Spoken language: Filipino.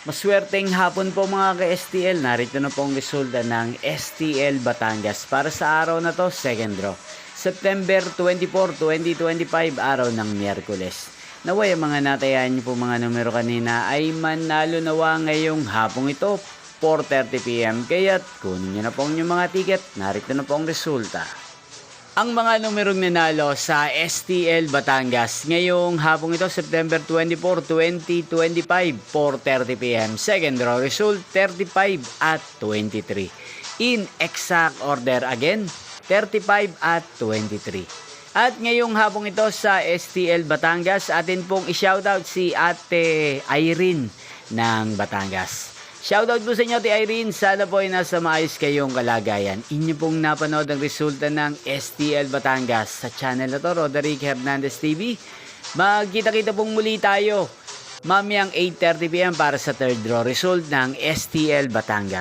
Maswerteng hapon po mga ka-STL. Narito na po ang resulta ng STL Batangas para sa araw na to, second draw. September 24, 2025, araw ng Miyerkules. Naway ang mga natayan niyo po mga numero kanina ay manalo nawa ngayong hapong ito, 4:30 PM. Kaya't kunin niyo na po ang inyong mga ticket. Narito na po ang resulta. Ang mga numerong nanalo sa STL Batangas ngayong hapong ito, September 24, 2025, 4:30 PM. Second draw result, 35 at 23. In exact order again, 35 at 23. At ngayong hapong ito sa STL Batangas, atin pong i-shoutout si Ate Irene ng Batangas. Shoutout po sa inyo, Ate Irene. Sana po ay nasa maayos kayong kalagayan. Inyo pong napanood ang resulta ng STL Batangas sa channel na to, Roderick Hernandez TV. Magkita-kita pong muli tayo mamayang 8:30 PM para sa third draw result ng STL Batangas.